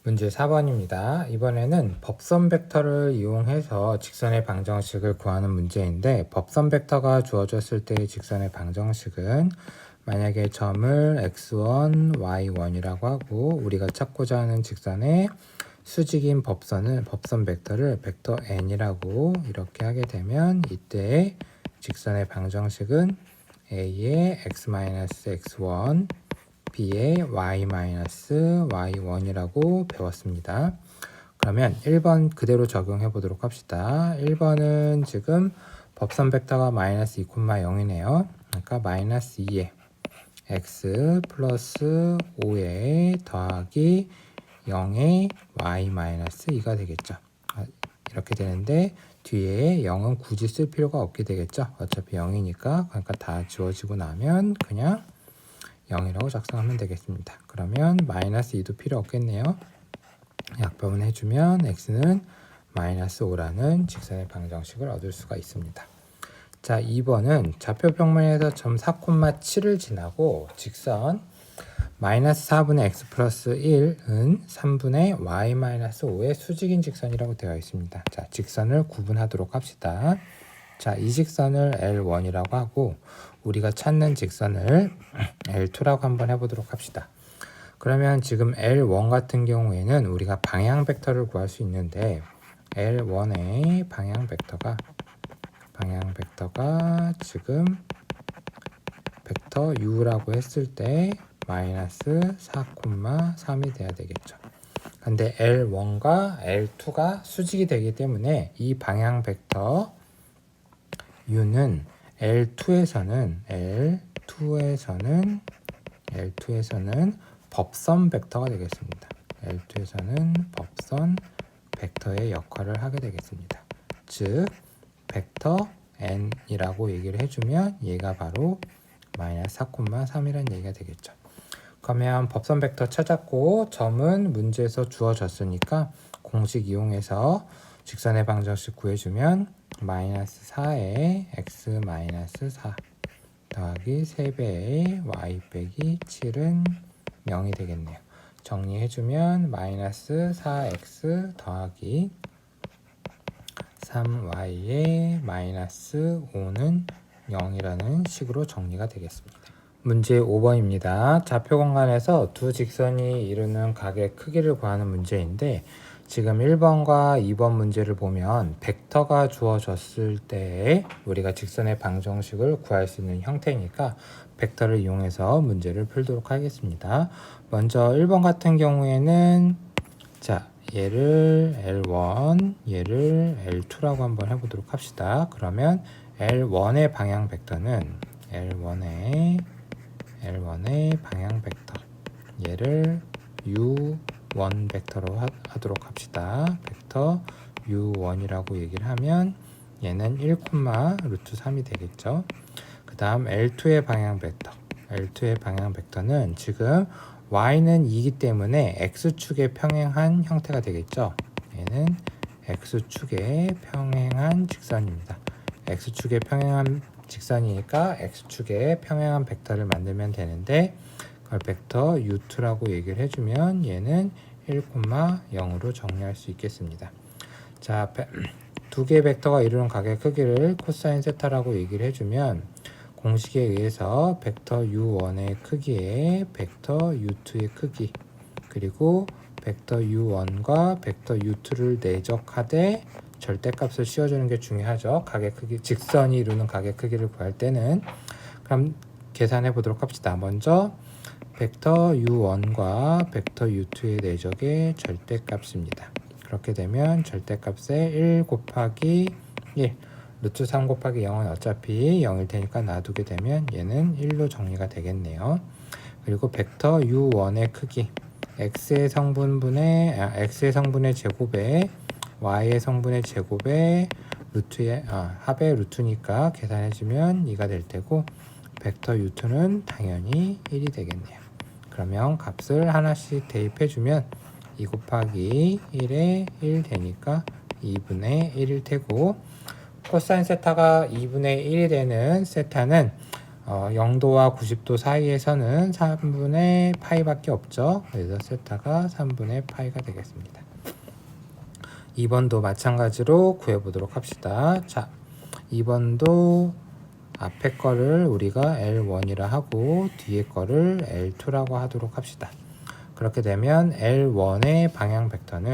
문제 4번입니다. 이번에는 법선 벡터를 이용해서 직선의 방정식을 구하는 문제인데, 법선 벡터가 주어졌을 때의 직선의 방정식은 만약에 점을 x1, y1이라고 하고 우리가 찾고자 하는 직선의 수직인 법선 벡터를 벡터 n이라고 이렇게 하게 되면, 이때 직선의 방정식은 a의 x-x1 b의 y-y1이라고 배웠습니다. 그러면 1번 그대로 적용해 보도록 합시다. 1번은 지금 법선 벡터가 마이너스 2, 0이네요. 그러니까 마이너스 2에 x 플러스 5에 더하기 0에 y 마이너스 2가 되겠죠. 이렇게 되는데 뒤에 0은 굳이 쓸 필요가 없게 되겠죠. 어차피 0이니까. 그러니까 다 지워지고 나면 그냥 0이라고 작성하면 되겠습니다. 그러면 마이너스 2도 필요 없겠네요. 약분을 해주면 x는 마이너스 5라는 직선의 방정식을 얻을 수가 있습니다. 자, 2번은 좌표 평면에서 점 4,7을 지나고 직선 마이너스 4분의 x 플러스 1은 3분의 y 마이너스 5의 수직인 직선이라고 되어 있습니다. 자, 직선을 구분하도록 합시다. 자, 이 직선을 L1이라고 하고 우리가 찾는 직선을 L2라고 한번 해보도록 합시다. 그러면 지금 L1 같은 경우에는 우리가 방향 벡터를 구할 수 있는데, L1의 방향 벡터가 지금 벡터 U라고 했을 때 마이너스 4,3이 돼야 되겠죠. 근데 L1과 L2가 수직이 되기 때문에 이 방향 벡터 U는 L2에서는 법선 벡터가 되겠습니다. L2에서는 법선 벡터의 역할을 하게 되겠습니다. 즉 벡터 n이라고 얘기를 해주면 얘가 바로 마이너스 4,3이라는 얘기가 되겠죠. 그러면 법선 벡터 찾았고 점은 문제에서 주어졌으니까 공식 이용해서 직선의 방정식 구해주면 마이너스 4에 x 마이너스 4 더하기 3배의 y 빼기 7은 0이 되겠네요. 정리해주면 마이너스 4x 더하기 3y의 마이너스 5는 0이라는 식으로 정리가 되겠습니다. 문제 5번입니다. 좌표 공간에서 두 직선이 이루는 각의 크기를 구하는 문제인데, 지금 1번과 2번 문제를 보면 벡터가 주어졌을 때 우리가 직선의 방정식을 구할 수 있는 형태니까 벡터를 이용해서 문제를 풀도록 하겠습니다. 먼저 1번 같은 경우에는 자, 얘를 L1, 얘를 L2라고 한번 해보도록 합시다. 그러면 L1의 방향 벡터는 L1의 방향 벡터, 얘를 U1 벡터로 하도록 합시다. 벡터 U1이라고 얘기를 하면 얘는 1,√3이 되겠죠. 그 다음 L2의 방향 벡터는 지금 y는 2이기 때문에 x축에 평행한 형태가 되겠죠. 얘는 x축에 평행한 직선입니다. x축에 평행한 직선이니까 x축에 평행한 벡터를 만들면 되는데, 그걸 벡터 u2라고 얘기를 해주면 얘는 1,0으로 정리할 수 있겠습니다. 자, 두 개의 벡터가 이루는 각의 크기를 코사인 세타라고 얘기를 해주면 공식에 의해서 벡터 u1의 크기에 벡터 u2의 크기, 그리고 벡터 u1과 벡터 u2를 내적하되 절대값을 씌워주는 게 중요하죠. 각의 크기, 직선이 이루는 각의 크기를 구할 때는. 그럼 계산해 보도록 합시다. 먼저 벡터 u1과 벡터 u2의 내적의 절대값입니다. 그렇게 되면 절대값에 1 곱하기 1, 루트 3 곱하기 0은 어차피 0일 테니까 놔두게 되면 얘는 1로 정리가 되겠네요. 그리고 벡터 u1의 크기, x의 성분의 제곱에 y의 성분의 제곱에 루트의 합의 루트니까 계산해주면 2가 될 테고, 벡터 u2는 당연히 1이 되겠네요. 그러면 값을 하나씩 대입해주면 2 곱하기 1에 1 되니까 2분의 1일 테고, 코사인 세타가 2분의 1이 되는 세타는 0도와 90도 사이에서는 3분의 파이밖에 없죠. 그래서 세타가 3분의 파이가 되겠습니다. 2번도 마찬가지로 구해보도록 합시다. 자, 2번도 앞에 거를 우리가 L1이라 하고 뒤에 거를 L2라고 하도록 합시다. 그렇게 되면 L1의 방향 벡터를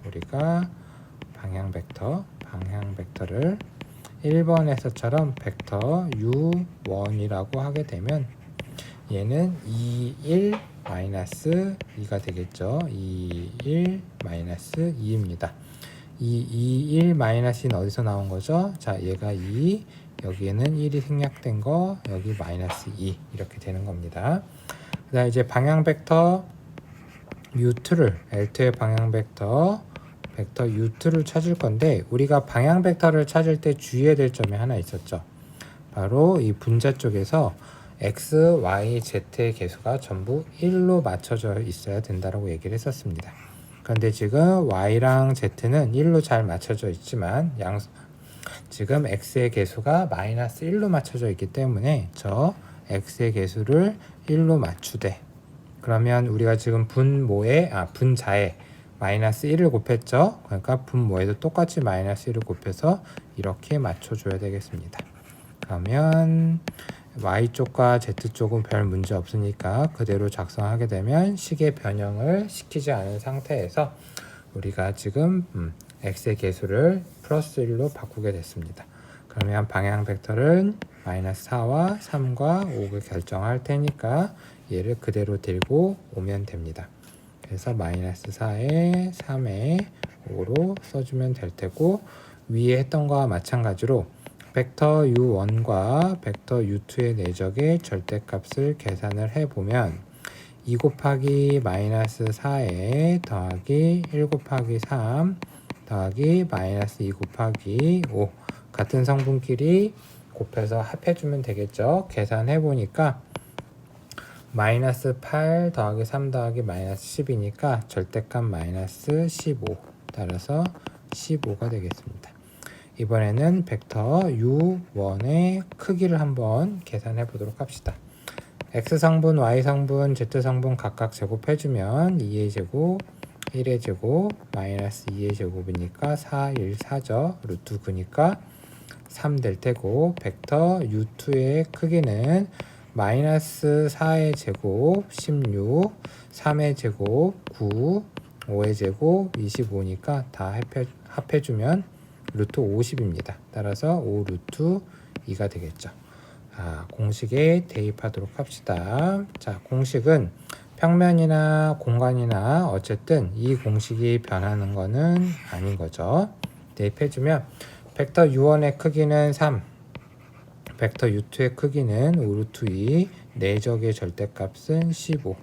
우리가 방향 벡터를 1번에서처럼 벡터 U1이라고 하게 되면 얘는 2, 1, 마이너스 2가 되겠죠. 2, 1, 마이너스 2입니다. 이 2, 1, 마이너스 2는 어디서 나온 거죠? 자, 얘가 2, 여기에는 1이 생략된 거, 여기 마이너스 2 이렇게 되는 겁니다. 그 다음에 이제 방향 벡터 U2를 L2의 방향 벡터 U2를 찾을 건데 우리가 방향 벡터를 찾을 때 주의해야 될 점이 하나 있었죠. 바로 이 분자 쪽에서 X, Y, Z의 개수가 전부 1로 맞춰져 있어야 된다고 얘기를 했었습니다. 그런데 지금 Y랑 Z는 1로 잘 맞춰져 있지만 지금 X의 개수가 마이너스 1로 맞춰져 있기 때문에 저 X의 개수를 1로 맞추되 그러면 우리가 지금 분자에 마이너스 1을 곱했죠. 그러니까 분모에도 똑같이 마이너스 1을 곱해서 이렇게 맞춰줘야 되겠습니다. 그러면 Y쪽과 Z쪽은 별 문제 없으니까 그대로 작성하게 되면 식의 변형을 시키지 않은 상태에서 우리가 지금 X의 개수를 플러스 1로 바꾸게 됐습니다. 그러면 방향 벡터는 마이너스 4와 3과 5를 결정할 테니까 얘를 그대로 들고 오면 됩니다. 그래서 마이너스 4에 3에 5로 써주면 될 테고 위에 했던 거와 마찬가지로 벡터 U1과 벡터 U2의 내적의 절대값을 계산을 해보면 2 곱하기 마이너스 4에 더하기 1 곱하기 3 더하기 마이너스 2 곱하기 5 같은 성분끼리 곱해서 합해주면 되겠죠. 계산해보니까 마이너스 8 더하기 3 더하기 마이너스 10이니까 절대값 마이너스 15 따라서 15가 되겠습니다. 이번에는 벡터 U1의 크기를 한번 계산해 보도록 합시다. X성분, Y성분, Z성분 각각 제곱해주면 2의 제곱, 1의 제곱, 마이너스 2의 제곱이니까 4, 1, 4죠. 루트 9니까 3 될 테고 벡터 U2의 크기는 마이너스 4의 제곱 16, 3의 제곱 9, 5의 제곱 25니까 다 합해주면 루트 50입니다. 따라서 5 루트 2가 되겠죠. 공식에 대입하도록 합시다. 자, 공식은 평면이나 공간이나 어쨌든 이 공식이 변하는 거는 아닌 거죠. 대입해주면 벡터 U1의 크기는 3, 벡터 U2의 크기는 5 루트 2, 내적의 절대값은 15.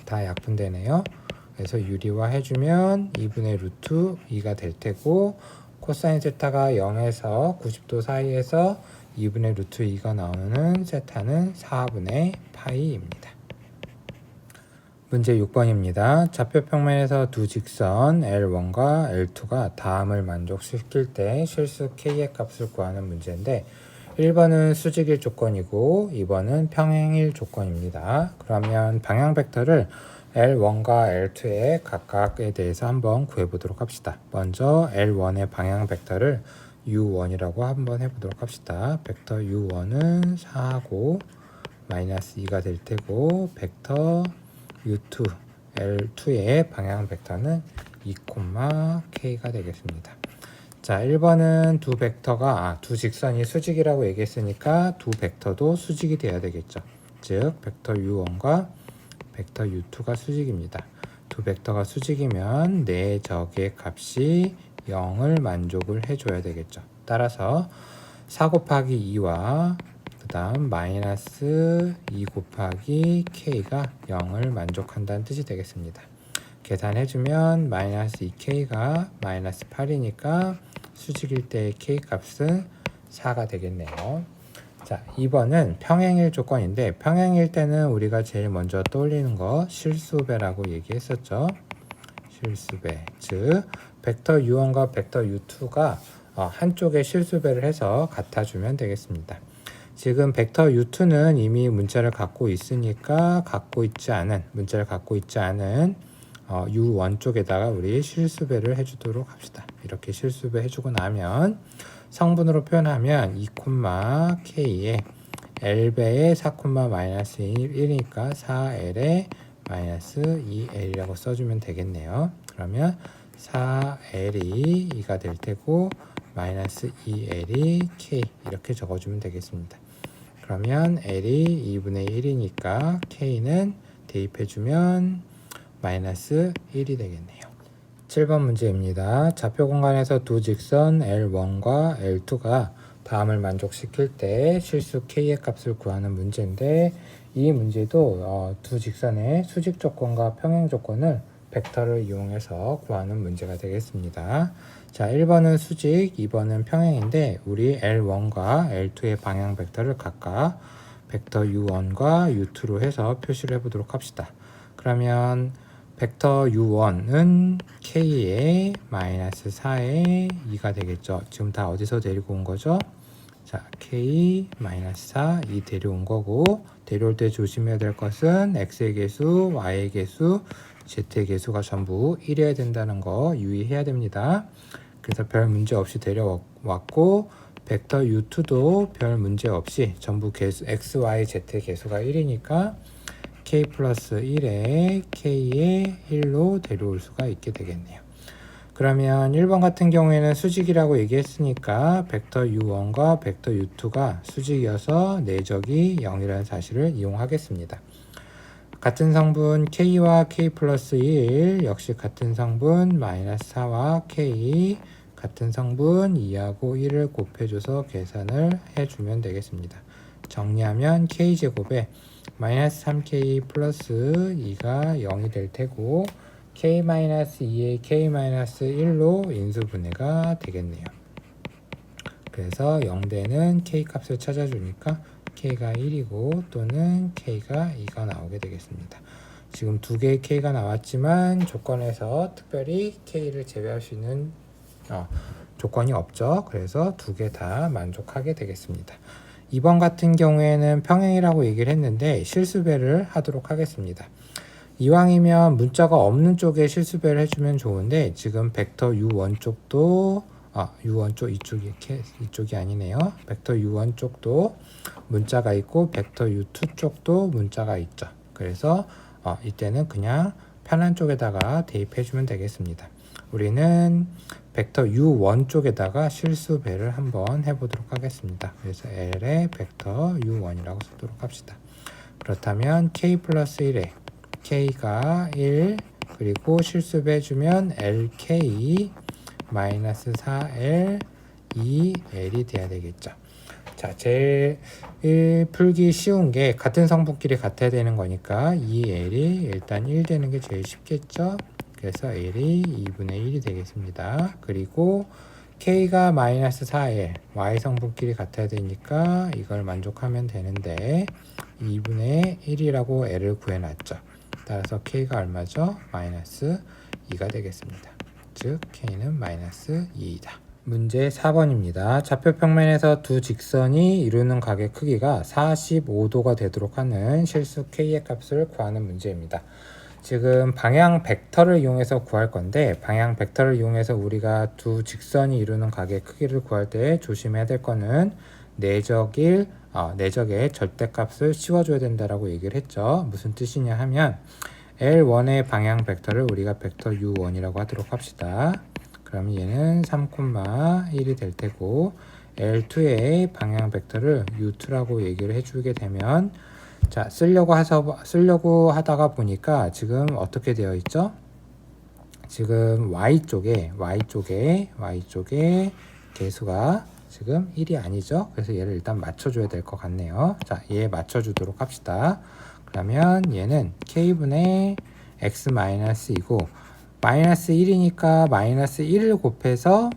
다 약분되네요. 그래서 유리화 해주면 2분의 루트 2가 될 테고 코사인 세타가 0에서 90도 사이에서 2분의 루트 2가 나오는 세타는 4분의 파이입니다. 문제 6번입니다. 좌표 평면에서 두 직선 L1과 L2가 다음을 만족시킬 때 실수 K의 값을 구하는 문제인데 1번은 수직일 조건이고 2번은 평행일 조건입니다. 그러면 방향 벡터를 L1과 L2의 각각에 대해서 한번 구해보도록 합시다. 먼저 L1의 방향 벡터를 U1이라고 한번 해보도록 합시다. 벡터 U1은 4하고 마이너스 2가 될 테고 벡터 U2, L2의 방향 벡터는 2, K가 되겠습니다. 자, 1번은 두 직선이 수직이라고 얘기했으니까 두 벡터도 수직이 돼야 되겠죠. 즉, 벡터 U1과 벡터 U2가 수직입니다. 두 벡터가 수직이면 내적의 값이 0을 만족을 해줘야 되겠죠. 따라서 4 곱하기 2와 그 다음 마이너스 2 곱하기 K가 0을 만족한다는 뜻이 되겠습니다. 계산해주면 마이너스 2K가 마이너스 8이니까 수직일 때의 K 값은 4가 되겠네요. 자, 2번은 평행일 조건인데 평행일 때는 우리가 제일 먼저 떠올리는 거 실수배라고 얘기했었죠. 실수배. 즉 벡터 U1과 벡터 U2가 한쪽에 실수배를 해서 갖다주면 되겠습니다. 지금 벡터 u2는 이미 문자를 갖고 있으니까 문자를 갖고 있지 않은 u1 쪽에다가 우리 실수배를 해주도록 합시다. 이렇게 실수배 해주고 나면 성분으로 표현하면 2,k에 L배의 4,-1이니까 4L에 마이너스 2L이라고 써주면 되겠네요. 그러면 4L이 2가 될 테고 마이너스 2L이 K 이렇게 적어주면 되겠습니다. 그러면 L이 2분의 1이니까 K는 대입해주면 마이너스 1이 되겠네요. 7번 문제입니다. 좌표 공간에서 두 직선 L1과 L2가 다음을 만족시킬 때 실수 K의 값을 구하는 문제인데 이 문제도 두 직선의 수직 조건과 평행 조건을 벡터를 이용해서 구하는 문제가 되겠습니다. 자, 1번은 수직, 2번은 평행인데 우리 L1과 L2의 방향 벡터를 각각 벡터 U1과 U2로 해서 표시를 해보도록 합시다. 그러면 벡터 U1은 K에 마이너스 4에 2가 되겠죠. 지금 다 어디서 데리고 온 거죠? 자, K 마이너스 4, 2 데려온 거고 데려올 때 조심해야 될 것은 X의 개수, Y의 개수, Z의 개수가 전부 1이어야 된다는 거 유의해야 됩니다. 그래서 별 문제 없이 데려왔고 벡터 U2도 별 문제 없이 전부 개수 X, Y, Z의 개수가 1이니까 K 플러스 1에 K에 1로 데려올 수가 있게 되겠네요. 그러면 1번 같은 경우에는 수직이라고 얘기했으니까 벡터 U1과 벡터 U2가 수직이어서 내적이 0이라는 사실을 이용하겠습니다. 같은 성분 K와 K 플러스 1 역시 같은 성분 마이너스 4와 K 같은 성분 2하고 1을 곱해줘서 계산을 해주면 되겠습니다. 정리하면 K제곱에 마이너스 3K 플러스 2가 0이 될 테고 K-2에 K-1로 인수분해가 되겠네요. 그래서 0대는 K 값을 찾아주니까 K가 1이고 또는 K가 2가 나오게 되겠습니다. 지금 두 개의 K가 나왔지만 조건에서 특별히 K를 제외할 수 있는 조건이 없죠. 그래서 두 개 다 만족하게 되겠습니다. 2번 같은 경우에는 평행이라고 얘기를 했는데 실수배를 하도록 하겠습니다. 이왕이면 문자가 없는 쪽에 실수배를 해주면 좋은데 지금 벡터 U1 쪽도 U1 쪽 이쪽이 아니네요. 벡터 U1 쪽도 문자가 있고 벡터 U2 쪽도 문자가 있죠. 그래서 이때는 그냥 편한 쪽에다가 대입해주면 되겠습니다. 우리는 벡터 U1 쪽에다가 실수배를 한번 해보도록 하겠습니다. 그래서 L의 벡터 U1이라고 쓰도록 합시다. 그렇다면 K 플러스 1에 K가 1 그리고 실수배 해주면 LK 마이너스 4L 2L이 돼야 되겠죠. 자, 제일 풀기 쉬운 게 같은 성분끼리 같아야 되는 거니까 2L이 일단 1 되는 게 제일 쉽겠죠. 그래서 L이 2분의 1이 되겠습니다. 그리고 K가 마이너스 4L Y 성분끼리 같아야 되니까 이걸 만족하면 되는데 2분의 1이라고 L을 구해놨죠. 따라서 K가 얼마죠? 마이너스 2가 되겠습니다. 즉 K는 마이너스 2이다. 문제 4번입니다. 좌표 평면에서 두 직선이 이루는 각의 크기가 45도가 되도록 하는 실수 K의 값을 구하는 문제입니다. 지금 방향 벡터를 이용해서 구할 건데 방향 벡터를 이용해서 우리가 두 직선이 이루는 각의 크기를 구할 때 조심해야 될 거는 내적의 절대값을 씌워줘야 된다라고 얘기를 했죠. 무슨 뜻이냐 하면 L1의 방향 벡터를 우리가 벡터 U1이라고 하도록 합시다. 그럼 얘는 3,1이 될 테고 L2의 방향 벡터를 U2라고 얘기를 해주게 되면 자, 쓰려고 하다가 보니까 지금 어떻게 되어 있죠? 지금 Y쪽에 개수가 지금 1이 아니죠? 그래서 얘를 일단 맞춰줘야 될 것 같네요. 자, 얘 맞춰주도록 합시다. 그러면 얘는 K분의 X-2이고 마이너스 1이니까 마이너스 1을 곱해서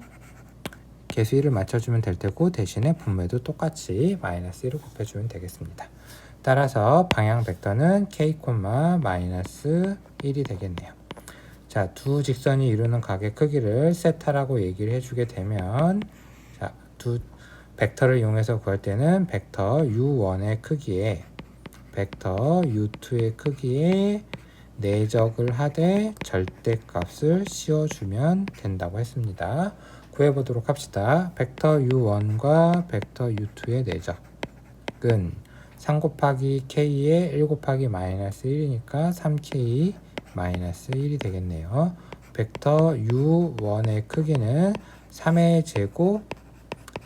개수 1을 맞춰주면 될 테고 대신에 분모도 똑같이 마이너스 1을 곱해주면 되겠습니다. 따라서 방향 벡터는 K, 마이너스 1이 되겠네요. 자, 두 직선이 이루는 각의 크기를 세타라고 얘기를 해주게 되면 루트 벡터를 이용해서 구할 때는 벡터 u1의 크기에 벡터 u2의 크기에 내적을 하되 절대값을 씌워주면 된다고 했습니다. 구해보도록 합시다. 벡터 u1과 벡터 u2의 내적은 3 곱하기 k에 1 곱하기 마이너스 1이니까 3k 마이너스 1이 되겠네요. 벡터 u1의 크기는 3의 제곱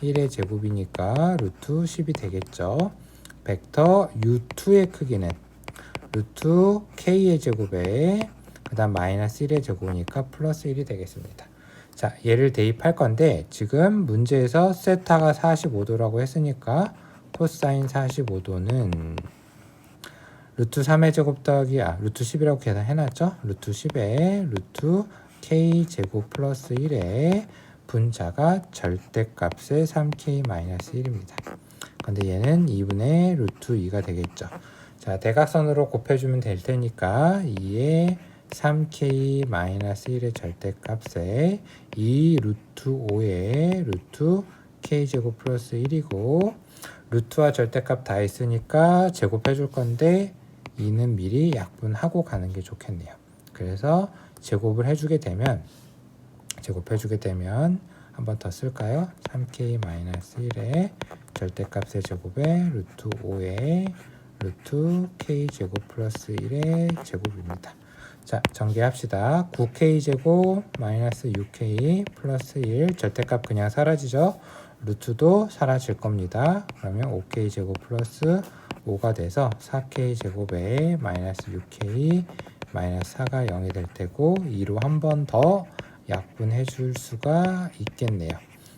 1의 제곱이니까 루트 10이 되겠죠. 벡터 u2의 크기는 루트 k의 제곱에 그 다음 마이너스 1의 제곱이니까 플러스 1이 되겠습니다. 자, 얘를 대입할 건데 지금 문제에서 세타가 45도라고 했으니까 코사인 45도는 루트 3의 제곱 더하기 루트 10이라고 계산해놨죠. 루트 10에 루트 k 제곱 플러스 1에 분자가 절대값의 3k 마이너스 1입니다. 근데 얘는 2분의 루트 2가 되겠죠. 자, 대각선으로 곱해주면 될 테니까 2의 3k 마이너스 1의 절대값에 2 루트 5의 루트 k 제곱 플러스 1이고 루트와 절대값 다 있으니까 제곱해 줄 건데 2는 미리 약분하고 가는 게 좋겠네요. 그래서 제곱을 해주게 되면 한 번 더 쓸까요? 3k 마이너스 1의 절대값의 제곱에 루트 5의 루트 k 제곱 플러스 1의 제곱입니다. 자, 전개합시다. 9k 제곱 마이너스 6k 플러스 1 절대값 그냥 사라지죠. 루트도 사라질 겁니다. 그러면 5k 제곱 플러스 5가 돼서 4k 제곱에 마이너스 6k 마이너스 4가 0이 될 테고 2로 한 번 더 약분해 줄 수가 있겠네요.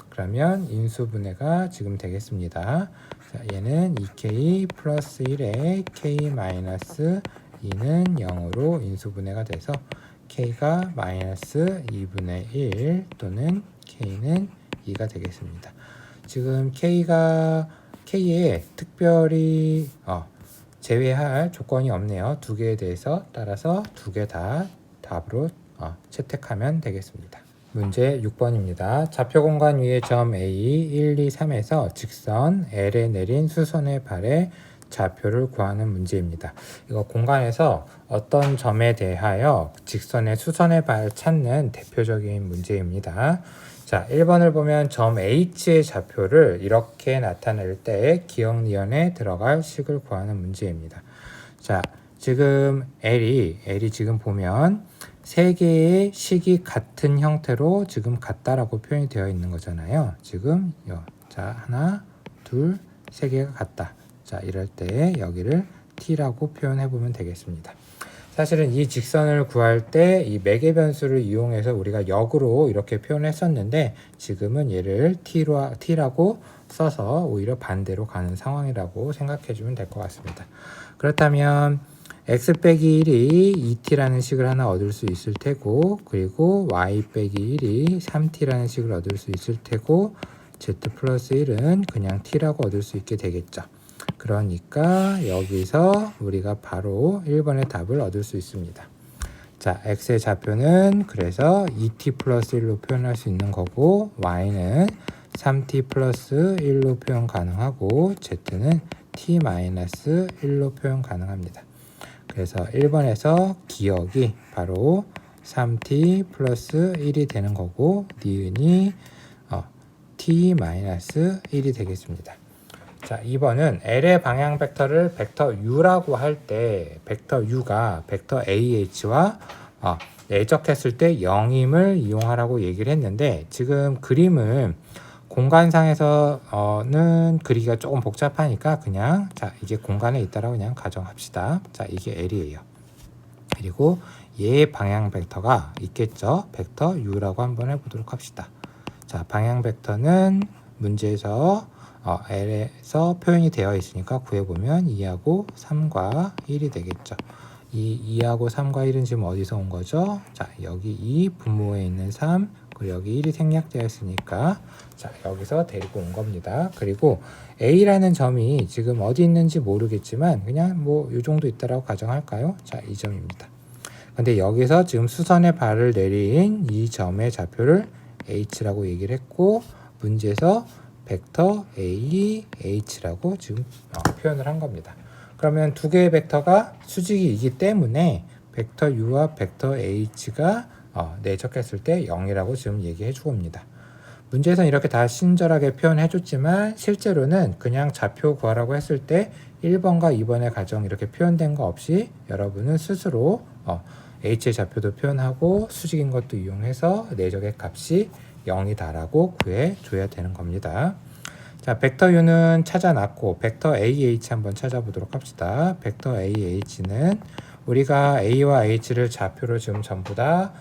그러면 인수분해가 지금 되겠습니다. 자, 얘는 2k 플러스 1에 k 마이너스 2는 0으로 인수분해가 돼서 k가 마이너스 2분의 1 또는 k는 2가 되겠습니다. 지금 k에 특별히 제외할 조건이 없네요. 두 개에 대해서 따라서 두 개 다 답으로 채택하면 되겠습니다. 문제 6번입니다. 좌표 공간 위의 점 A 1, 2, 3에서 직선 L에 내린 수선의 발의 좌표를 구하는 문제입니다. 이거 공간에서 어떤 점에 대하여 직선의 수선의 발 찾는 대표적인 문제입니다. 자, 1번을 보면 점 H의 좌표를 이렇게 나타낼 때 기억 니은에 들어갈 식을 구하는 문제입니다. 자, 지금 L이 지금 보면 세 개의 식이 같은 형태로 지금 같다라고 표현이 되어 있는 거잖아요. 지금 자, 하나, 둘, 세 개가 같다. 자, 이럴 때 여기를 t라고 표현해 보면 되겠습니다. 사실은 이 직선을 구할 때 이 매개 변수를 이용해서 우리가 역으로 이렇게 표현했었는데 지금은 얘를 t라고 써서 오히려 반대로 가는 상황이라고 생각해 주면 될 것 같습니다. 그렇다면 x 빼기 1이 2t라는 식을 하나 얻을 수 있을 테고 그리고 y 빼기 1이 3t라는 식을 얻을 수 있을 테고 z 플러스 1은 그냥 t라고 얻을 수 있게 되겠죠. 그러니까 여기서 우리가 바로 1번의 답을 얻을 수 있습니다. 자, x의 좌표는 그래서 2t 플러스 1로 표현할 수 있는 거고 y는 3t 플러스 1로 표현 가능하고 z는 t 마이너스 1로 표현 가능합니다. 그래서 1번에서 기억이 바로 3t 플러스 1이 되는 거고 니은이 t 마이너스 1이 되겠습니다. 자, 2번은 L의 방향 벡터를 벡터 U라고 할 때 벡터 U가 벡터 AH와 내적했을 때 0임을 이용하라고 얘기를 했는데 지금 그림은 공간상에서는 그리기가 조금 복잡하니까 그냥 자, 이게 공간에 있다라고 그냥 가정합시다. 자, 이게 L이에요. 그리고 얘의 방향 벡터가 있겠죠. 벡터 U라고 한번 해보도록 합시다. 자, 방향 벡터는 문제에서 L에서 표현이 되어 있으니까 구해보면 2하고 3과 1이 되겠죠. 이 2하고 3과 1은 지금 어디서 온 거죠? 자, 여기 2 분모에 있는 3 그리고 여기 1이 생략되어 있으니까 자, 여기서 데리고 온 겁니다. 그리고 A라는 점이 지금 어디 있는지 모르겠지만 그냥 뭐 이 정도 있다라고 가정할까요? 자, 이 점입니다. 근데 여기서 지금 수선의 발을 내린 이 점의 좌표를 H라고 얘기를 했고 문제에서 벡터 A, H라고 지금 표현을 한 겁니다. 그러면 두 개의 벡터가 수직이기 때문에 벡터 U와 벡터 H가 내적했을 때 0이라고 지금 얘기해 주고 있습니다. 문제에서는 이렇게 다 친절하게 표현해 줬지만 실제로는 그냥 좌표 구하라고 했을 때 1번과 2번의 가정 이렇게 표현된 거 없이 여러분은 스스로 H의 좌표도 표현하고 수직인 것도 이용해서 내적의 값이 0이다라고 구해 줘야 되는 겁니다. 자, 벡터 U는 찾아놨고 벡터 AH 한번 찾아보도록 합시다. 벡터 AH는 우리가 A와 H를 좌표로 지금 전부 다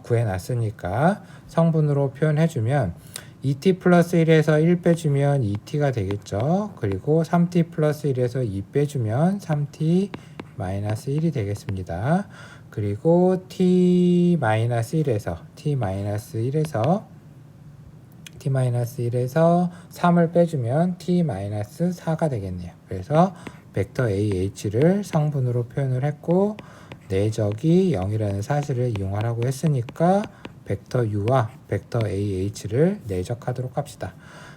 구해놨으니까 성분으로 표현해주면 2t 플러스 1에서 1 빼주면 2t가 되겠죠. 그리고 3t 플러스 1에서 2 빼주면 3t 마이너스 1이 되겠습니다. 그리고 t 마이너스 1에서 t-1에서 3을 빼주면 t-4가 되겠네요. 그래서 벡터 AH를 성분으로 표현을 했고 내적이 0이라는 사실을 이용하라고 했으니까 벡터 U와 벡터 AH를 내적하도록 합시다.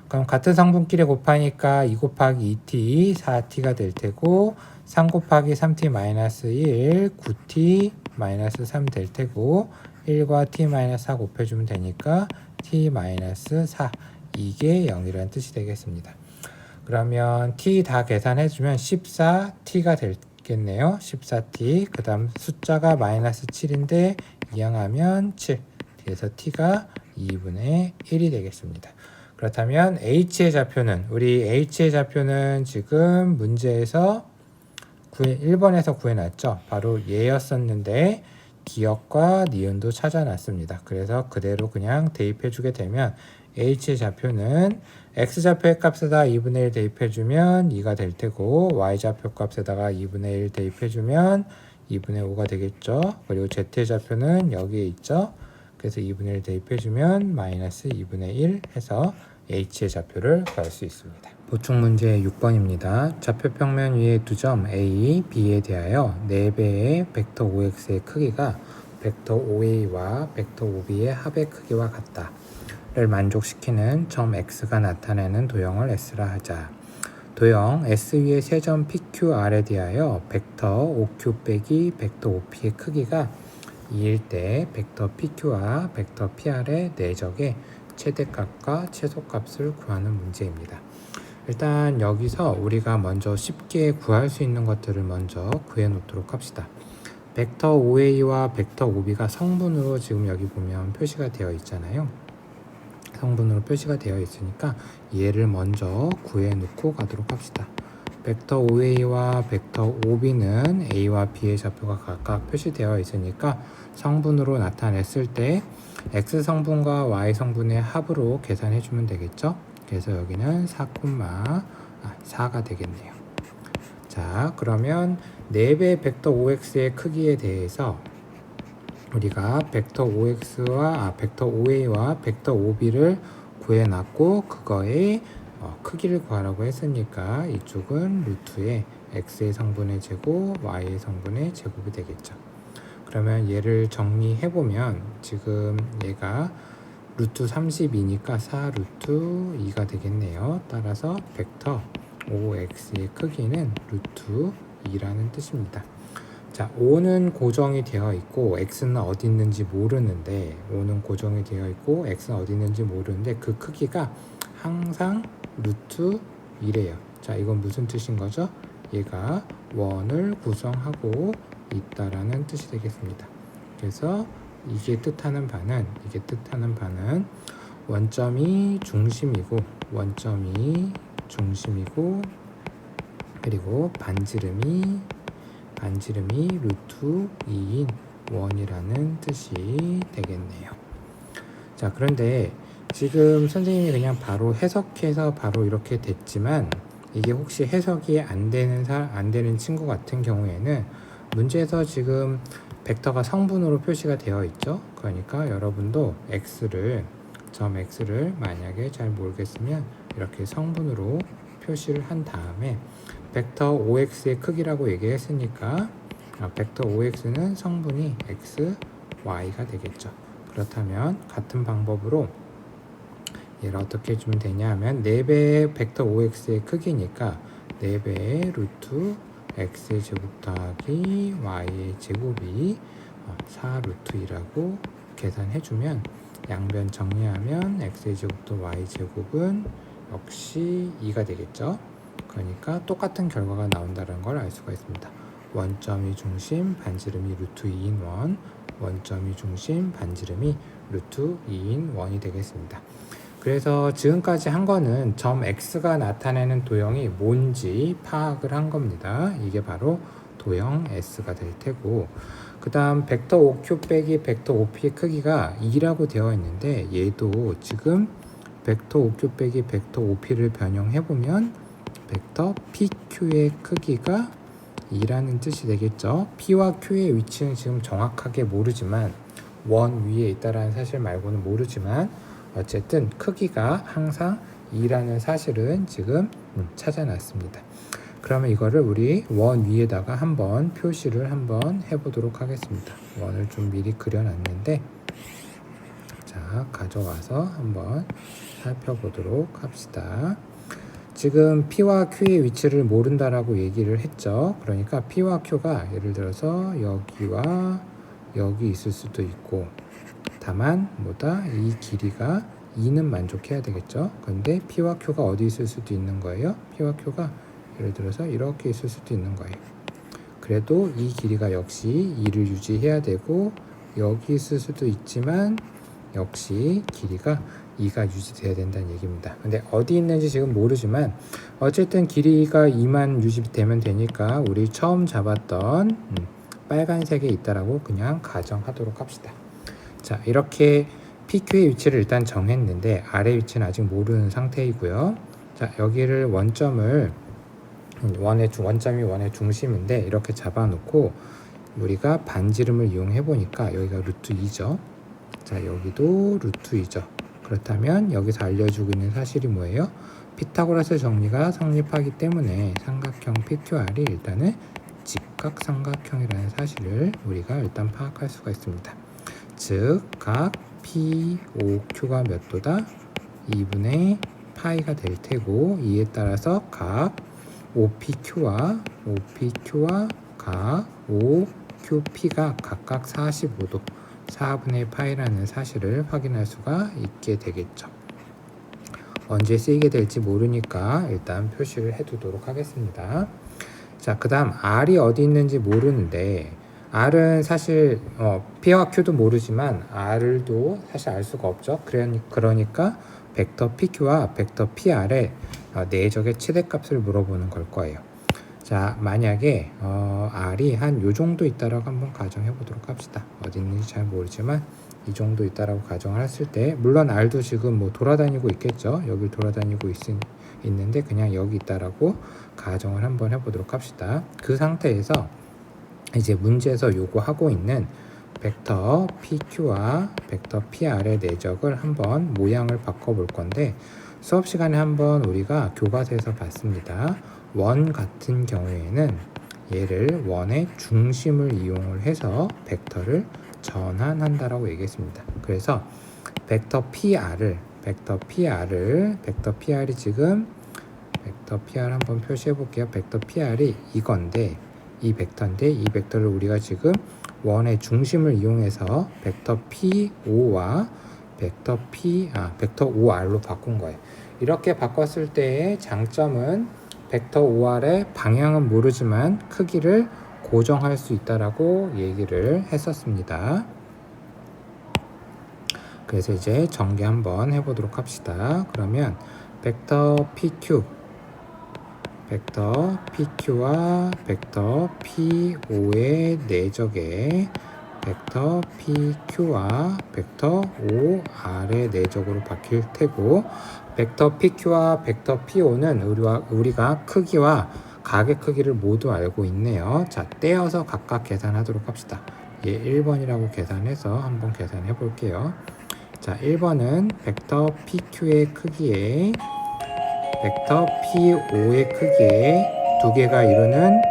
그럼 같은 성분끼리 곱하니까 2 곱하기 2t 4t가 될 테고 3 곱하기 3t-1 9t-3 될 테고 1과 t-4 곱해주면 되니까 t-4 이게 0이라는 뜻이 되겠습니다. 그러면 t 다 계산해주면 14t가 되겠네요. 14t 그 다음 숫자가 마이너스 7인데 이항하면 7 그래서 t가 2분의 1이 되겠습니다. 그렇다면 h의 좌표는 지금 문제에서 1번에서 구해놨죠. 바로 얘였었는데 기억과 니은도 찾아놨습니다. 그래서 그대로 그냥 대입해주게 되면 h의 좌표는 x좌표의 값에다 2분의 1 대입해주면 2가 될 테고 y좌표 값에다가 2분의 1 대입해주면 2분의 5가 되겠죠. 그리고 z의 좌표는 여기에 있죠. 그래서 2분의 1 대입해주면 마이너스 2분의 1 해서 h의 좌표를 구할 수 있습니다. 보충 문제 6번입니다. 좌표 평면 위의 두 점 A, B에 대하여 4배의 벡터 5x의 크기가 벡터 5a와 벡터 5b의 합의 크기와 같다. 를 만족시키는 점 x가 나타내는 도형을 S라 하자. 도형 S 위의 세 점 PQR에 대하여 벡터 OQ 빼기 벡터 OP의 크기가 2일 때 벡터 PQ와 벡터 PR의 내적의 최대값과 최소값을 구하는 문제입니다. 일단 여기서 우리가 먼저 쉽게 구할 수 있는 것들을 먼저 구해 놓도록 합시다. 벡터 5a와 벡터 5b가 성분으로 지금 여기 보면 표시가 되어 있잖아요. 성분으로 표시가 되어 있으니까 얘를 먼저 구해 놓고 가도록 합시다. 벡터 5a와 벡터 5b는 a와 b의 좌표가 각각 표시되어 있으니까 성분으로 나타냈을 때 x 성분과 y 성분의 합으로 계산해 주면 되겠죠. 그래서 여기는 4가 되겠네요. 자, 그러면 4배 벡터 5x의 크기에 대해서 우리가 벡터 5x와 벡터 5a와 벡터 5b를 구해놨고 그거의 크기를 구하라고 했으니까 이쪽은 루트의 x의 성분의 제곱, y의 성분의 제곱이 되겠죠. 그러면 얘를 정리해보면 지금 얘가 루트 32니까 4 루트 2가 되겠네요. 따라서 벡터 5x의 크기는 루트 2라는 뜻입니다. 자, 5는 고정이 되어 있고 x는 어디 있는지 모르는데 5는 고정이 되어 있고 x는 어디 있는지 모르는데 그 크기가 항상 루트 2래요. 자, 이건 무슨 뜻인 거죠? 얘가 원을 구성하고 있다라는 뜻이 되겠습니다. 그래서 이게 뜻하는 바는 원점이 중심이고 그리고 반지름이 루트 2인 원이라는 뜻이 되겠네요. 자, 그런데 지금 선생님이 그냥 바로 해석해서 바로 이렇게 됐지만 이게 혹시 해석이 안 되는 친구 같은 경우에는 문제에서 지금 벡터가 성분으로 표시가 되어 있죠. 그러니까 여러분도 점 x를 만약에 잘 모르겠으면 이렇게 성분으로 표시를 한 다음에 벡터 5x의 크기라고 얘기했으니까 벡터 5x는 성분이 x, y가 되겠죠. 그렇다면 같은 방법으로 얘를 어떻게 해주면 되냐 하면 4배의 벡터 5x의 크기니까 4배의 루트 x의 제곱 더하기 y의 제곱이 4 루트 2라고 계산해주면 양변 정리하면 x의 제곱도 y 제곱은 역시 2가 되겠죠. 그러니까 똑같은 결과가 나온다는 걸 알 수가 있습니다. 원점이 중심, 반지름이 루트 2인 원, 원점이 중심, 반지름이 루트 2인 원이 되겠습니다. 그래서 지금까지 한 거는 점 x가 나타내는 도형이 뭔지 파악을 한 겁니다. 이게 바로 도형 S가 될 테고, 그 다음 벡터 5q 빼기 벡터 5p의 크기가 2라고 되어 있는데, 얘도 지금 벡터 5q 빼기 벡터 5p를 변형해보면 벡터 pq의 크기가 2라는 뜻이 되겠죠. p와 q의 위치는 지금 정확하게 모르지만, 원 위에 있다라는 사실 말고는 모르지만 어쨌든 크기가 항상 2라는 사실은 지금 찾아놨습니다. 그러면 이거를 우리 원 위에다가 한번 표시를 한번 해보도록 하겠습니다. 원을 좀 미리 그려놨는데, 자, 가져와서 한번 살펴보도록 합시다. 지금 P와 Q의 위치를 모른다라고 얘기를 했죠. 그러니까 P와 Q가 예를 들어서 여기와 여기 있을 수도 있고, 다만 뭐다? 이 길이가 2는 만족해야 되겠죠. 그런데 P와 Q가 어디 있을 수도 있는 거예요. P와 Q가 예를 들어서 이렇게 있을 수도 있는 거예요. 그래도 이 길이가 역시 2를 유지해야 되고, 여기 있을 수도 있지만 역시 길이가 2가 유지돼야 된다는 얘기입니다. 근데 어디 있는지 지금 모르지만 어쨌든 길이가 2만 유지되면 되니까 우리 처음 잡았던 빨간색에 있다라고 그냥 가정하도록 합시다. 자, 이렇게 PQ의 위치를 일단 정했는데 아래 위치는 아직 모르는 상태이고요. 자, 여기를 원점을 원점이 원의 중심인데 이렇게 잡아놓고 우리가 반지름을 이용해 보니까 여기가 루트 2죠. 자, 여기도 루트 2죠. 그렇다면 여기서 알려주고 있는 사실이 뭐예요? 피타고라스 정리가 성립하기 때문에 삼각형 PQR이 일단은 직각삼각형이라는 사실을 우리가 일단 파악할 수가 있습니다. 즉, 각 POQ가 몇 도다? 2분의 파이가 될 테고, 이에 따라서 각 OPQ와 각 OQP가 각각 45도 4분의 파이라는 사실을 확인할 수가 있게 되겠죠. 언제 쓰이게 될지 모르니까 일단 표시를 해두도록 하겠습니다. 자, 그 다음 R이 어디 있는지 모르는데, R은 사실 P와 Q도 모르지만 R도 사실 알 수가 없죠. 그러니까 벡터 PQ와 벡터 PR의 내적의 최대값을 물어보는 걸 거예요. 자, 만약에 R이 한 요 정도 있다라고 한번 가정해 보도록 합시다. 어디 있는지 잘 모르지만 이 정도 있다라고 가정했을 때, 물론 R도 지금 뭐 돌아다니고 있겠죠. 여기 돌아다니고 있는데 그냥 여기 있다라고 가정을 한번 해보도록 합시다. 그 상태에서 이제 문제에서 요구하고 있는 벡터 PQ와 벡터 PR의 내적을 한번 모양을 바꿔볼 건데, 수업 시간에 한번 우리가 교과서에서 봤습니다. 원 같은 경우에는 얘를 원의 중심을 이용을 해서 벡터를 전환한다라고 얘기했습니다. 그래서 벡터 PR이 지금 벡터 PR 한번 표시해 볼게요. 벡터 PR이 이건데, 이 벡터를 우리가 지금 원의 중심을 이용해서 벡터 PO와 벡터 OR로 바꾼 거예요. 이렇게 바꿨을 때의 장점은 벡터 OR의 방향은 모르지만 크기를 고정할 수 있다라고 얘기를 했었습니다. 그래서 이제 전개 한번 해보도록 합시다. 그러면 벡터 PQ와 벡터 PO의 내적에 벡터 PQ와 벡터 OR의 내적으로 바뀔 테고, 벡터 PQ와 벡터 PO는 우리가 크기와 각의 크기를 모두 알고 있네요. 자, 떼어서 각각 계산하도록 합시다. 얘 1번이라고 계산해서 한번 계산해 볼게요. 자, 1번은 벡터 PQ의 크기에 벡터 PO의 크기에 두 개가 이루는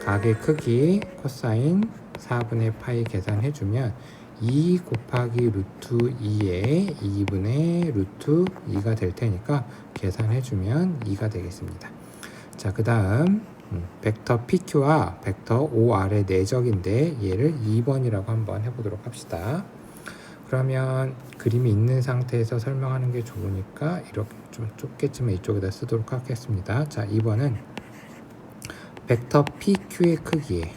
각의 크기 코사인 4분의 파이 계산해주면 2 곱하기 루트 2의 2분의 루트 2가 될 테니까 계산해주면 2가 되겠습니다. 자, 그 다음 벡터 PQ와 벡터 OR의 내적인데 얘를 2번이라고 한번 해보도록 합시다. 그러면 그림이 있는 상태에서 설명하는 게 좋으니까 이렇게 좀 좁겠지만 이쪽에다 쓰도록 하겠습니다. 자, 2번은 벡터 PQ의 크기에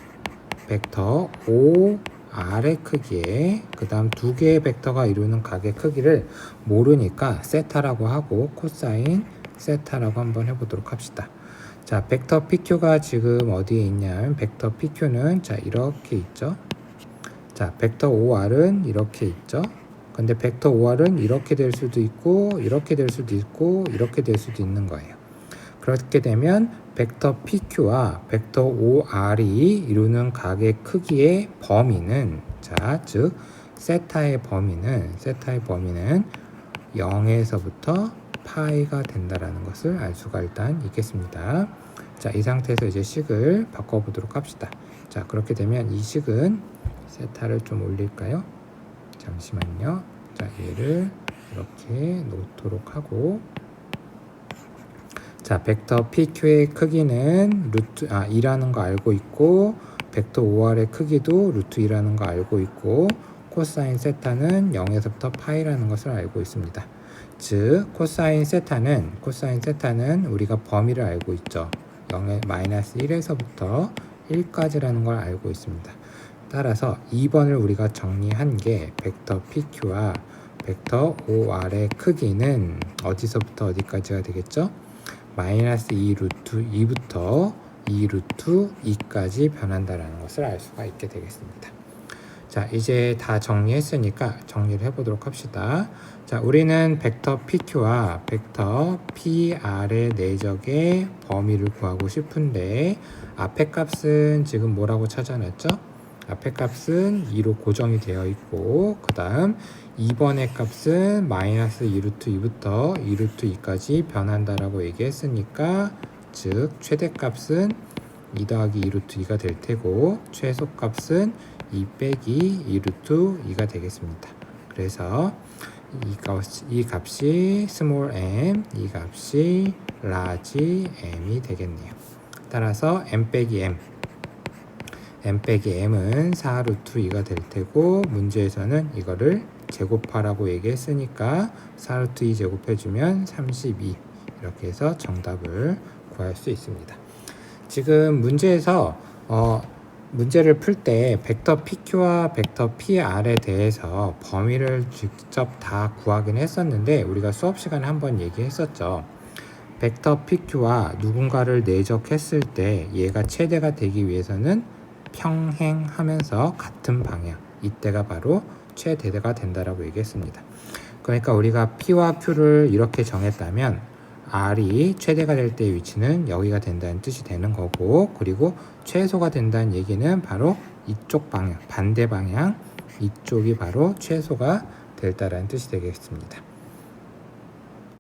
벡터 OR의 크기에 그 다음 두 개의 벡터가 이루는 각의 크기를 모르니까 세타라고 하고 코사인 세타라고 한번 해보도록 합시다. 자, 벡터 PQ가 지금 어디에 있냐면 벡터 PQ는 자 이렇게 있죠. 자, 벡터 OR은 이렇게 있죠. 근데 벡터 OR은 이렇게 될 수도 있고 이렇게 될 수도 있고 이렇게 될 수도 있는 거예요. 그렇게 되면 벡터 PQ와 벡터 OR이 이루는 각의 크기의 범위는 자, 즉 세타의 범위는 0에서부터 파이가 된다라는 것을 알 수가 일단 있겠습니다. 자, 이 상태에서 이제 식을 바꿔보도록 합시다. 자, 그렇게 되면 이 식은 세타를 좀 올릴까요? 잠시만요. 자, 얘를 이렇게 놓도록 하고 자, 벡터 PQ의 크기는 루트 2라는 거 알고 있고 벡터 OR의 크기도 루트 2라는 거 알고 있고 코사인 세타는 0에서부터 파이라는 것을 알고 있습니다. 즉 코사인 세타는 우리가 범위를 알고 있죠. 0에 마이너스 1에서부터 1까지라는 걸 알고 있습니다. 따라서 2번을 우리가 정리한 게 벡터 PQ와 벡터 OR의 크기는 어디서부터 어디까지가 되겠죠? 마이너스 2 루트 2부터 2 루트 2까지 변한다라는 것을 알 수가 있게 되겠습니다. 자, 이제 다 정리했으니까 정리를 해보도록 합시다. 자, 우리는 벡터 PQ와 벡터 PR의 내적의 범위를 구하고 싶은데 앞에 값은 지금 뭐라고 찾아냈죠? 앞에 값은 2로 고정이 되어 있고 그 다음 2번의 값은 마이너스 2루트 2부터 2루트 2까지 변한다라고 얘기했으니까 즉 최대값은 2 더하기 2루트 2가 될 테고 최소값은 2 빼기 2루트 2가 되겠습니다. 그래서 이 값이 스몰 m, 이 값이 라지 m이 되겠네요. 따라서 m 빼기 m은 4 루트 2가 될 테고 문제에서는 이거를 제곱하라고 얘기했으니까 4 루트 2 제곱해주면 32 이렇게 해서 정답을 구할 수 있습니다. 지금 문제에서 문제를 풀 때 벡터 PQ와 벡터 PR에 대해서 범위를 직접 다 구하긴 했었는데 우리가 수업 시간에 한번 얘기했었죠. 벡터 PQ와 누군가를 내적했을 때 얘가 최대가 되기 위해서는 평행하면서 같은 방향, 이때가 바로 최대가 된다라고 얘기했습니다. 그러니까 우리가 P와 Q를 이렇게 정했다면 R이 최대가 될 때의 위치는 여기가 된다는 뜻이 되는 거고 그리고 최소가 된다는 얘기는 바로 이쪽 방향, 반대 방향, 이쪽이 바로 최소가 된다는 뜻이 되겠습니다.